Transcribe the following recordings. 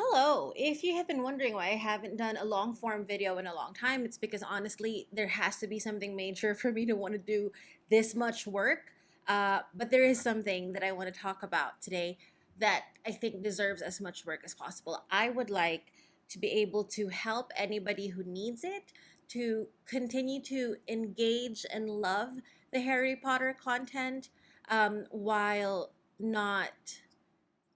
Hello! If you have been wondering why I haven't done a long form video in a long time, it's because honestly, there has to be something major for me to want to do this much work. But there is something that I want to talk about today that I think deserves as much work as possible. I would like to be able to help anybody who needs it to continue to engage and love the Harry Potter content while not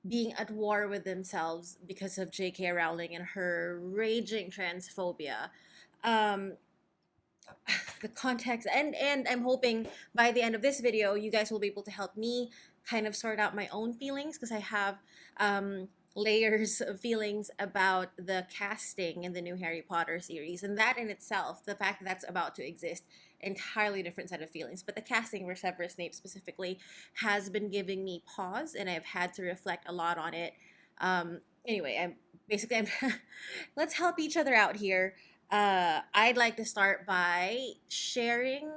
being at war with themselves because of J.K. Rowling and her raging transphobia. Um, the context and I'm hoping by the end of this video you guys will be able to help me kind of sort out my own feelings because I have layers of feelings about the casting in the new Harry Potter series, and that in itself, the fact that that's about to exist, entirely different set of feelings. But the casting for Severus Snape specifically has been giving me pause, and I've had to reflect a lot on it. Anyway, I'm let's help each other out here. I'd like to start by sharing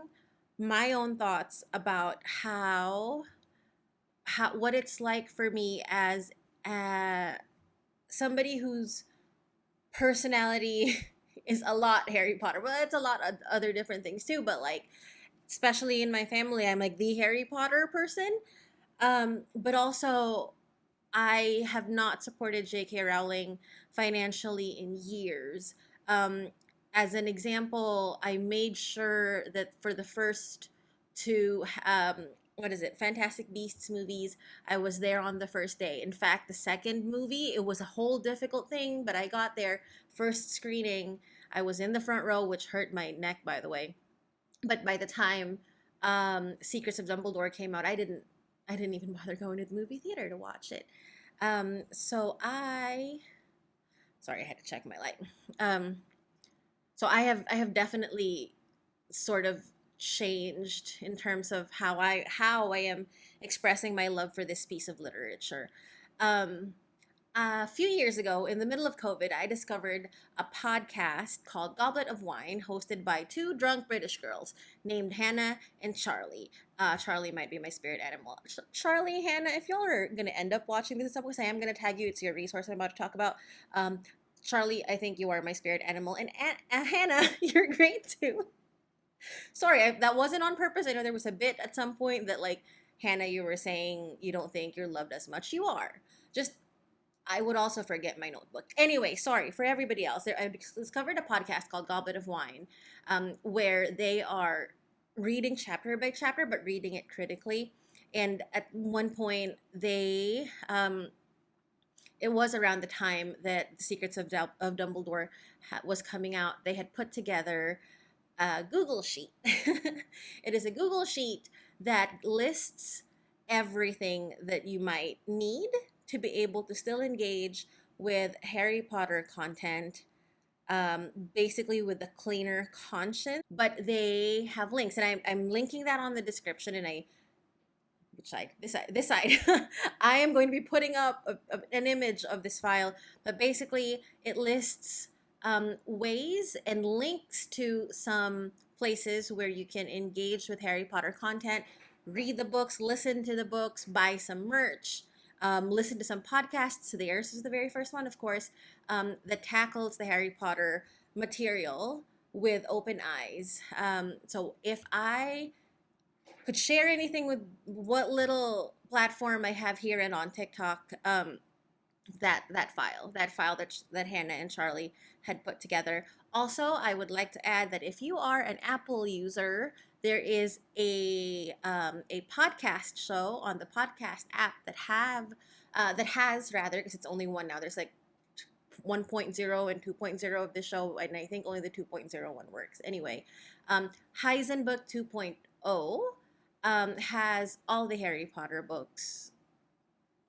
my own thoughts about how what it's like for me as somebody whose personality is a lot Harry Potter. Well, it's a lot of other different things too, but like especially in my family, I'm like the Harry Potter person. But also I have not supported J.K. Rowling financially in years. Um, as an example, I made sure that for the first two, what is it, Fantastic Beasts movies, I was there on the first day. In fact, the second movie, it was a whole difficult thing, but I got there first screening. I was in the front row, which hurt my neck, by the way. But by the time Secrets of Dumbledore came out, I didn't even bother going to the movie theater to watch it. So I sorry, I had to check my light. Um, so I have definitely sort of changed in terms of how I am expressing my love for this piece of literature. Um, a few years ago, in the middle of COVID, I discovered a podcast called Goblet of Wine, hosted by two drunk British girls named Hannah and Charlie. Charlie might be my spirit animal. Charlie, Hannah, if y'all are going to end up watching this, because I am going to tag you, it's your resource I'm about to talk about. Um, Charlie, I think you are my spirit animal. And Hannah, you're great too. Sorry, that wasn't on purpose. I know there was a bit at some point that, like, Hannah, you were saying you don't think you're loved as much. You are. Just I would also forget my notebook. Anyway, sorry for everybody else. I discovered a podcast called Goblet of Wine, where they are reading chapter by chapter, but reading it critically. And at one point, it was around the time that the Secrets of Dumbledore was coming out. They had put together a Google sheet. It is a Google sheet that lists everything that you might need to be able to still engage with Harry Potter content, basically with a cleaner conscience. But they have links, and I'm linking that on the description. And I, which side? This side. This side. I am going to be putting up an image of this file, but basically it lists ways and links to some places where you can engage with Harry Potter content, read the books, listen to the books, buy some merch, listen to some podcasts. So theirs is the very first one, of course, that tackles the Harry Potter material with open eyes. So if I could share anything with what little platform I have here and on TikTok, that file that Hannah and Charlie had put together. Also, I would like to add that if you are an Apple user, there is a podcast show on the podcast app that has rather, because it's only one now. There's like 1.0 and 2.0 of the show, and I think only the 2.0 one works. Anyway, Heisenberg 2.0 has all the Harry Potter books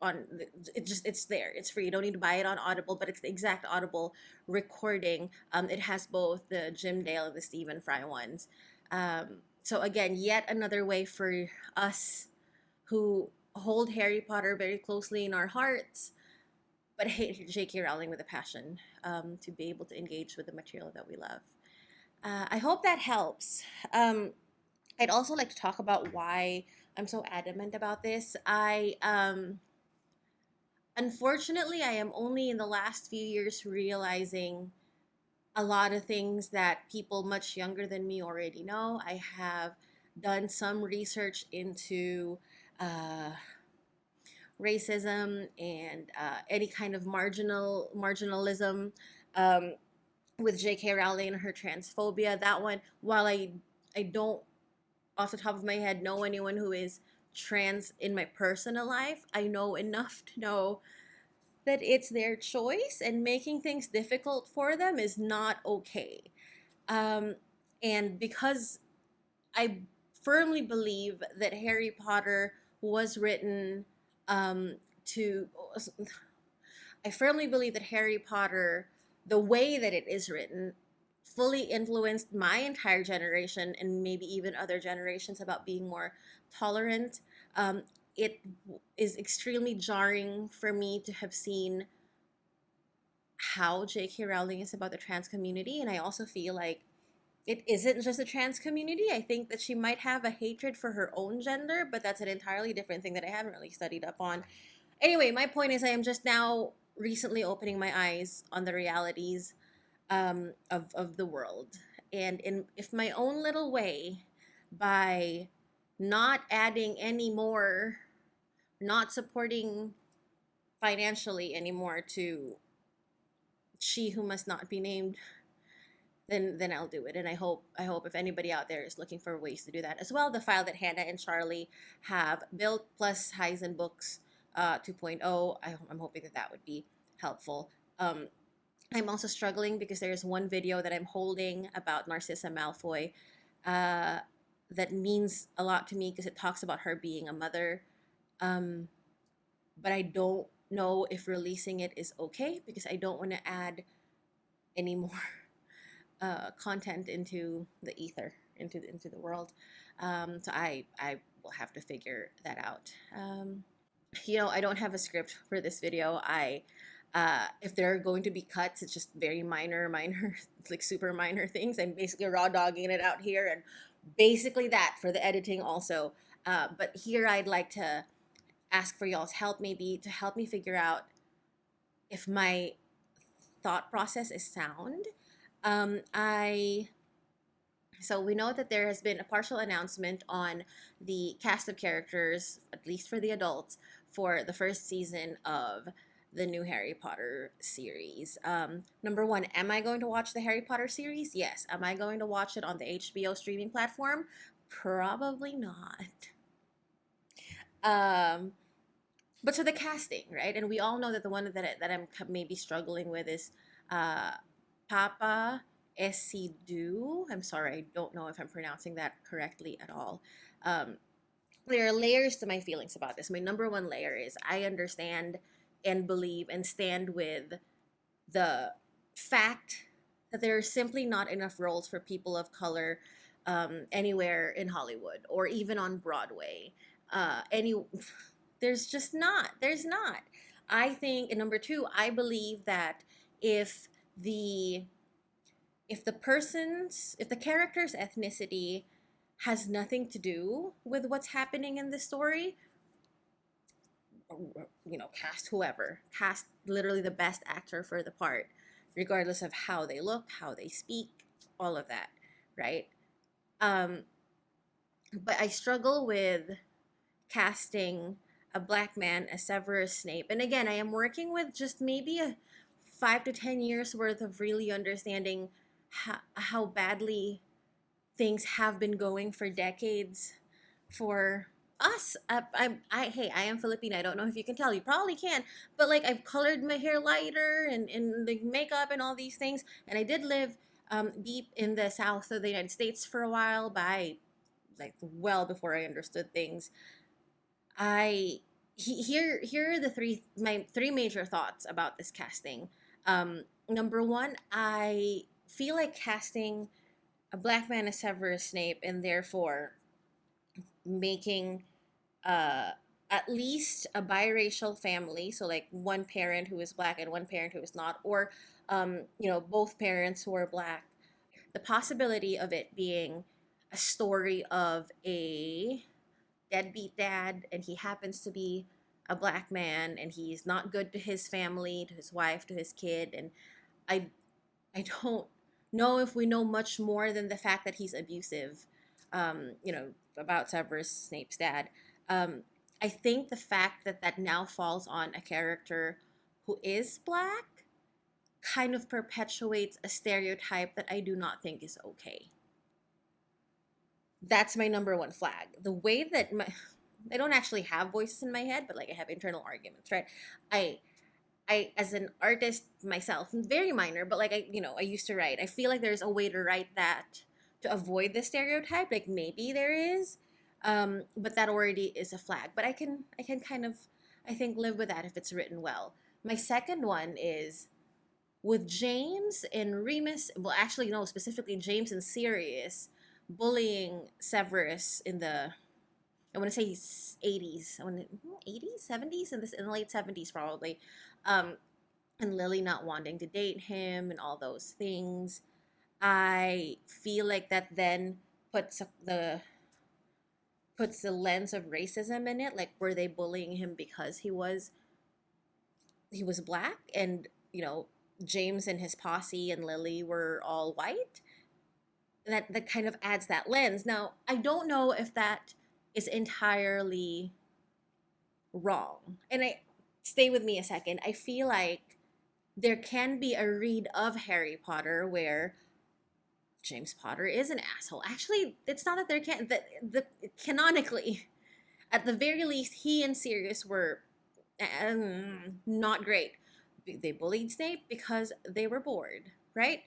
on it's there, it's free, you don't need to buy it on Audible, but it's the exact Audible recording. It has both the Jim Dale and the Stephen Fry ones. So again, yet another way for us who hold Harry Potter very closely in our hearts but hate J.K. Rowling with a passion, to be able to engage with the material that we love. I hope that helps. I'd also like to talk about why I'm so adamant about this. Unfortunately, I am only in the last few years realizing a lot of things that people much younger than me already know. I have done some research into uh, racism and any kind of marginalism, um, with J.K. Rowling and her transphobia. That one, while I don't off the top of my head know anyone who is trans in my personal life, I know enough to know that it's their choice, and making things difficult for them is not okay. Um, and because I firmly believe that Harry Potter was written um, to, I firmly believe that Harry Potter, the way that it is written, fully influenced my entire generation and maybe even other generations about being more tolerant. Um, it is extremely jarring for me to have seen how J.K. Rowling is about the trans community, and I also feel like it isn't just the trans community. I think that she might have a hatred for her own gender, but that's an entirely different thing that I haven't really studied up on. Anyway, my point is I am just now recently opening my eyes on the realities of the world. And if my own little way, by not adding any more, not supporting financially anymore to She Who Must Not Be Named, then I'll do it. And I hope if anybody out there is looking for ways to do that as well, the file that Hannah and Charlie have built plus Heisen Books 2.0, I'm hoping that that would be helpful. Um, I'm also struggling because there's one video that I'm holding about Narcissa Malfoy uh, that means a lot to me because it talks about her being a mother. Um, but I don't know if releasing it is okay because I don't want to add any more content into the ether, into the world. So I will have to figure that out. I don't have a script for this video. If there are going to be cuts, it's just very minor, like super minor things. I'm basically raw dogging it out here, and basically that for the editing also. But here I'd like to ask for y'all's help, maybe to help me figure out if my thought process is sound. I So we know that there has been a partial announcement on the cast of characters, at least for the adults, for the first season of the new Harry Potter series. Number one, am I going to watch the Harry Potter series? Yes. Am I going to watch it on the HBO streaming platform? Probably not. Um, but so the casting, right? And we all know that the one that I'm maybe struggling with is uh, Papa Esidu. I'm sorry, I don't know if I'm pronouncing that correctly at all. Um, there are layers to my feelings about this. My number one layer is I understand and believe and stand with the fact that there are simply not enough roles for people of color anywhere in Hollywood or even on Broadway. Any There's just not. There's not. I think, and number two, I believe that if the if the character's ethnicity has nothing to do with what's happening in the story, cast whoever, cast literally the best actor for the part, regardless of how they look, how they speak, all of that, right? Um, but I struggle with casting a black man as Severus Snape. And again, I am working with just maybe a 5 to 10 years worth of really understanding how badly things have been going for decades for us. Hey, I am Filipina. I don't know if you can tell. You probably can, but like I've colored my hair lighter and the makeup and all these things. And I did live deep in the south of the United States for a while, by like well before I understood things. I Here are the three major thoughts about this casting. Number one, I feel like casting a black man as Severus Snape and therefore making uh at least a biracial family, so like one parent who is black and one parent who is not, or both parents who are black. The possibility of it being a story of a deadbeat dad and he happens to be a black man and he's not good to his family, to his wife, to his kid, and I I don't know if we know much more than the fact that he's abusive. About Severus Snape's dad. Um, I think the fact that that now falls on a character who is black kind of perpetuates a stereotype that I do not think is okay. That's my number one flag. The way that I don't actually have voices in my head, but like I have internal arguments, right? I I as an artist myself, very minor, but like I used to write. I feel like there's a way to write that to avoid the stereotype. Like maybe there is, but that already is a flag. But I can kind of I think live with that if it's written well. My second one is with James and Remus. Well, actually, no, specifically James and Sirius bullying Severus in the I want to say 80s. I want to 80s, 70s, in the late 70s probably. Um, and Lily not wanting to date him and all those things. I feel like that then puts the puts the lens of racism in it. Like, were they bullying him because he was black, and James and his posse and Lily were all white? That kind of adds that lens. Now, I don't know if that is entirely wrong. And I stay with me a second. I feel like there can be a read of Harry Potter where James Potter is an asshole. Actually, it's not that there can't that the canonically, at the very least, he and Sirius were not great. They bullied Snape because they were bored, right?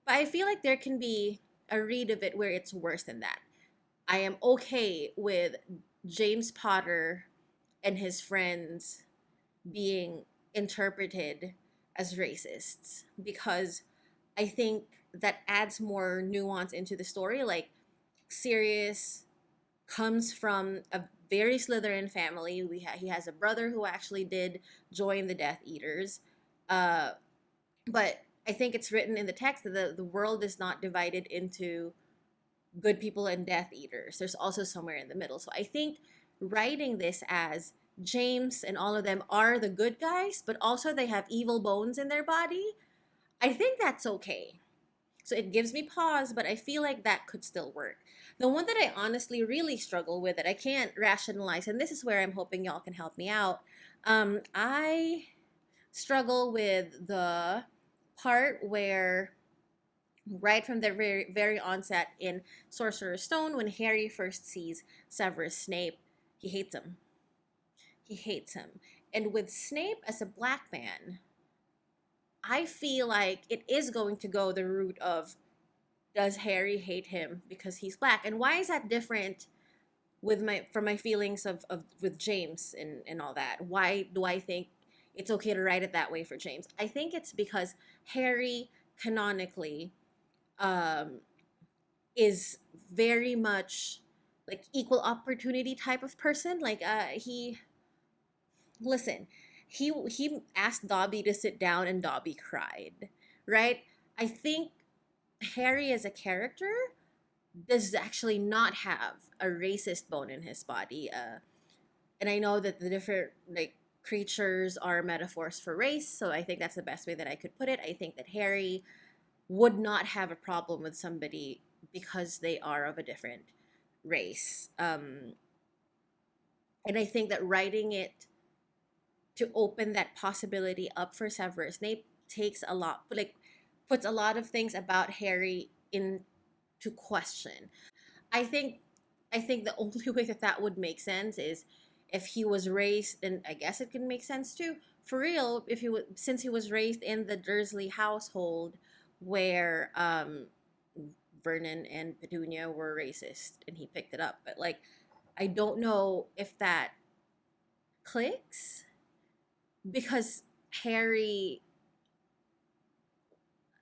But I feel like there can be a read of it where it's worse than that. I am okay with James Potter and his friends being interpreted as racists because I think that adds more nuance into the story. Like, Sirius comes from a very Slytherin family. He has a brother who actually did join the Death Eaters, uh, but I think it's written in the text that the world is not divided into good people and Death Eaters. There's also somewhere in the middle. So I think writing this as James and all of them are the good guys, but also they have evil bones in their body, I think that's okay. So it gives me pause, but I feel like that could still work. The one that I honestly really struggle with that I can't rationalize, and this is where I'm hoping y'all can help me out. I struggle with the part where right from the very onset in Sorcerer's Stone, when Harry first sees Severus Snape, he hates him. He hates him. And with Snape as a black man, I feel like it is going to go the route of, does Harry hate him because he's black? And why is that different with my from my feelings of with James and all that? Why do I think it's okay to write it that way for James? I think it's because Harry canonically um, is very much like equal opportunity type of person. Like he listen, he asked Dobby to sit down and Dobby cried, right? I think Harry as a character does actually not have a racist bone in his body. And I know that the different like creatures are metaphors for race, so I think that's the best way that I could put it. I think that Harry would not have a problem with somebody because they are of a different race. And I think that writing it to open that possibility up for Severus Snape takes a lot, like puts a lot of things about Harry into question. I think I think the only way that that would make sense is if he was raised, and I guess it can make sense too. For real, if he was since he was raised in the Dursley household, where Vernon and Petunia were racist, and he picked it up. But like, I don't know if that clicks because Harry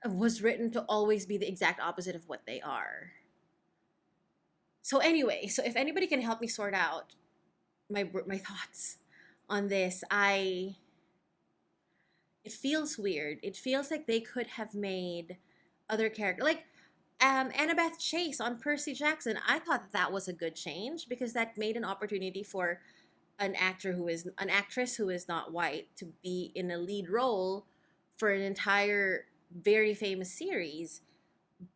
was written to always be the exact opposite of what they are. So anyway, so if anybody can help me sort out my thoughts on this, I it feels weird. It feels like they could have made other characters like Annabeth Chase on Percy Jackson. I thought that was a good change because that made an opportunity for an actress who is not white to be in a lead role for an entire very famous series.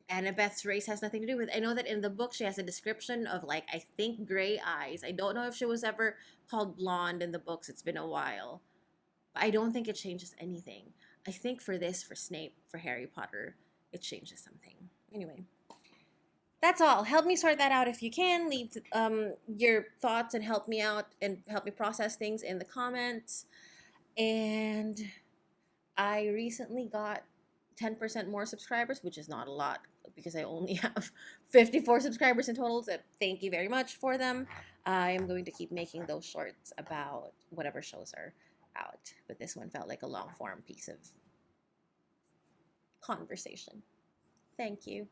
Annabeth's race has nothing to do with it. I know that in the book she has a description of, like, I think gray eyes. I don't know if she was ever called blonde in the books. It's been a while. But I don't think it changes anything. I think for this, for Snape, for Harry Potter, it changes something. Anyway, that's all. Help me sort that out if you can. Leave your thoughts and help me out and help me process things in the comments. And I recently got 10% more subscribers, which is not a lot because I only have 54 subscribers in total. So thank you very much for them. I am going to keep making those shorts about whatever shows are out. But this one felt like a long form piece of conversation. Thank you.